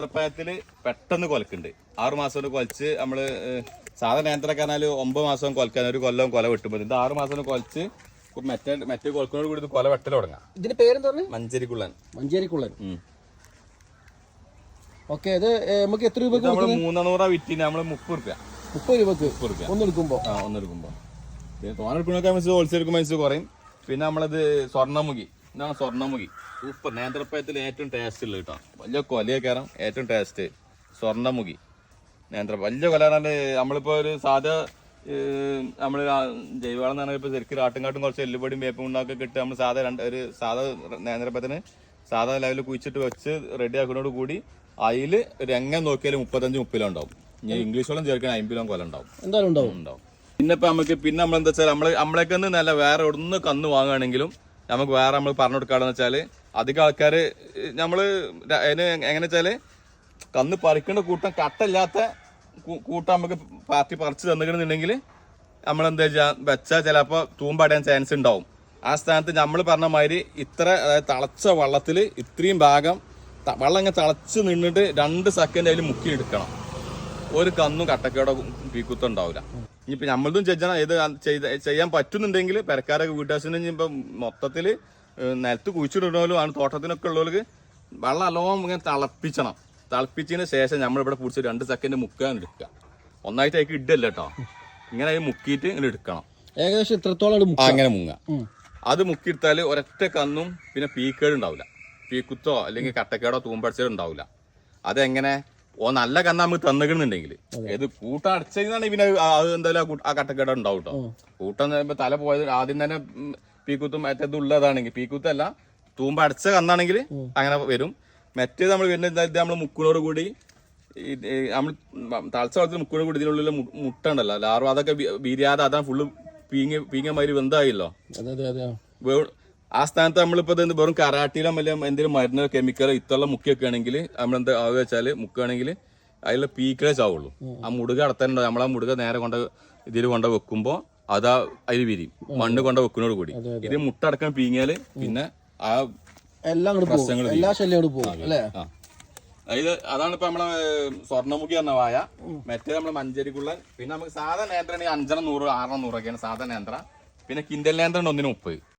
നേന്ത്രപ്പഴത്തില് പെട്ടെന്ന് കൊലക്കുണ്ട്. 6 മാസം കൊണ്ട് കൊലച്ച് നമ്മള് സാധാരണ നേന്ത്രക്ക 9 മാസം കൊലക്കാൻ, ഒരു കൊല്ലം കൊല വെട്ടുമ്പോൾ ഇത് 6 മാസം കൊലച്ച് മറ്റേ കൊലക്കുന്നോട് കൂടി കൊല വെട്ടൽ തുടങ്ങാം. ഇതിന്റെ പേരെന്താ? മഞ്ചേരിക്കുള്ളൻ. മഞ്ചേരിക്കുള്ളൻ. ഓക്കെ. ഇത് നമുക്ക് എത്ര രൂപ? 300 വിറ്റിന് നമ്മള് 30 രൂപക്ക് ഒന്നെടുക്കുമ്പോ പിന്നെ തോനെടുക്കണൊക്കെ മനസ്സിൽ ഹോൾസെയിൽ എടുക്കുമ്പോൾ മനസ്സിൽ കുറയും. പിന്നെ നമ്മളത് സ്വർണ്ണമുഖി, ഇതാണ് സ്വർണ്ണമുഖി. സൂപ്പർ നേന്ത്രപ്പഴത്തിൽ ഏറ്റവും ടേസ്റ്റ് ഉള്ളത് കേട്ടോ. വലിയ കൊലയൊക്കെയാണ് ഏറ്റവും ടേസ്റ്റ്. സ്വർണ്ണമുഖി വലിയ കൊല പറഞ്ഞാല് നമ്മളിപ്പോ ഒരു സാധാ നമ്മള് ജൈവവളം എന്ന് പറഞ്ഞാൽ ഇപ്പൊ ശരിക്കും ആട്ടുംകാട്ടും കുറച്ച് എല്ലുപൊടിയും വേപ്പും ഉണ്ടാക്കി ഇട്ട് നമ്മൾ ഒരു സാധാ നേന്ത്രപ്പഴത്തിന് സാധാ ലെവലിൽ കുഴിച്ചിട്ട് വെച്ച് റെഡി ആക്കുന്നതോട് കൂടി അതിൽ ഒരു എങ്ങനെ നോക്കിയാലും 35-30 ഉണ്ടാവും. ഇനി ഇംഗ്ലീഷ് വെള്ളം ചേർക്കാൻ 50 കൊല ഉണ്ടാവും. എന്തായാലും ഉണ്ടാവും. പിന്നെ ഇപ്പൊ പിന്നെ നമ്മളെന്താ വെച്ചാൽ നമ്മളേക്ക് നല്ല വേറെ ഒന്ന് കന്ന് വാങ്ങുകയാണെങ്കിലും നമുക്ക് വേറെ നമ്മൾ പറഞ്ഞു കൊടുക്കാന്ന് വെച്ചാല് അധികം ആൾക്കാര് നമ്മള് അതിന് എങ്ങനെ വെച്ചാല് കന്ന് പറിക്കേണ്ട കൂട്ടം കട്ടല്ലാത്ത കൂട്ടം നമുക്ക് പാർട്ടി പറിച്ച് തന്നിട്ടുണ്ടെങ്കിൽ നമ്മളെന്താ വെച്ചാൽ ചിലപ്പോ തൂമ്പടയാൻ ചാൻസ് ഉണ്ടാവും. ആ സ്ഥാനത്ത് നമ്മൾ പറഞ്ഞ മാതിരി ഇത്ര അതായത് തിളച്ച വെള്ളത്തില് ഇത്രയും ഭാഗം വെള്ളം ഇങ്ങനെ തിളച്ച് നിന്നിട്ട് 2 സെക്കൻഡ് അതിൽ മുക്കി എടുക്കണം. ഒരു കന്നും കട്ടക്കയോടെ പീക്കുത്തം ഉണ്ടാവില്ല. ഇനിയിപ്പോ നമ്മളതും ചെയ്യാൻ പറ്റുന്നുണ്ടെങ്കിൽ പെരക്കാരൊക്കെ വീട്ടാവശ്യത്തിന് ഇപ്പൊ മൊത്തത്തില് നിലത്ത് കുഴിച്ചിടണോലും ആണ് തോട്ടത്തിനൊക്കെ ഉള്ളവർക്ക് വെള്ളം നല്ലോണം ഇങ്ങനെ തിളപ്പിച്ചതിന് ശേഷം നമ്മളിവിടെ പിടിച്ച് 2 സെക്കൻഡ് മുക്കാൻ എടുക്കുക. ഒന്നായിട്ട് അതിലേക്ക് ഇടല്ല കേട്ടോ. ഇങ്ങനെ മുക്കിയിട്ട് ഇങ്ങനെ എടുക്കണം. ഏകദേശം ഇത്രത്തോളം അങ്ങനെ മുങ്ങ. അത് മുക്കിയെടുത്താല് ഒരൊറ്റ കന്നും പിന്നെ പീക്കേട് ഉണ്ടാവില്ല. പീക്കുത്തോ അല്ലെങ്കിൽ കട്ടക്കേടോ തൂമ്പടിച്ചോ ഉണ്ടാവില്ല. അതെങ്ങനെ നല്ല കന്ന നമുക്ക് തന്നിക്കുന്നുണ്ടെങ്കിൽ ഏത് കൂട്ടം അടച്ചാണ് പിന്നെ അത് എന്തായാലും ആ കട്ടക്കേട ഉണ്ടാവും കേട്ടോ. കൂട്ടം തല പോയത് ആദ്യം തന്നെ പീക്കുത്തും മറ്റേത് ഉള്ളതാണെങ്കിൽ പീക്കുത്തല്ല തൂമ്പ അടച്ച കന്നാണെങ്കിൽ അങ്ങനെ വരും. മറ്റേത് നമ്മൾ വരുന്ന നമ്മൾ മുക്കിനോട് കൂടി നമ്മൾ തളച്ച വെള്ളത്തിൽ മുക്കിനോട് കൂടി ഇതിനുള്ളിൽ മുട്ട ഉണ്ടല്ലോ ലാർവ അതൊക്കെ ബിരിയാതെ അതാണ് ഫുള്ള് പീങ്ങ മാതിരി വെന്തായില്ലോ. ആ സ്ഥാനത്ത് നമ്മളിപ്പോ വെറും കറാട്ടിയിലോ അല്ലെങ്കിൽ എന്തെങ്കിലും മരുന്നോ കെമിക്കലോ ഇത്തുള്ള മുക്കിയൊക്കെ ആണെങ്കിൽ നമ്മളെന്താ വെച്ചാല് മുക്കുകയാണെങ്കിൽ അതിലുള്ള പീക്കലേ ചാവുള്ളൂ. ആ മുടുക അടത്താനുണ്ടോ നമ്മളാ മുടുക നേരെ ഇതിൽ കൊണ്ട് വെക്കുമ്പോ അതാ അതിൽ വിരിയും മണ്ണ് കൊണ്ട് വെക്കുന്നോട് കൂടി. ഇത് മുട്ട അടക്കാൻ പീങ്ങിയാല് പിന്നെ ആ പ്രശ്നങ്ങൾ അതാണ് ഇപ്പൊ നമ്മളെ സ്വർണ്ണമുഖി എന്ന വായ. മറ്റേ നമ്മളെ മഞ്ചേരിക്കുള്ള പിന്നെ നമുക്ക് സാധാ നേന്ത്രാണെങ്കിൽ 5-100, 6-100 ഒക്കെയാണ് സാധാ നേന്ത്ര. പിന്നെ കിൻഡൽ നേന്ത്രണ്ട് 1-30.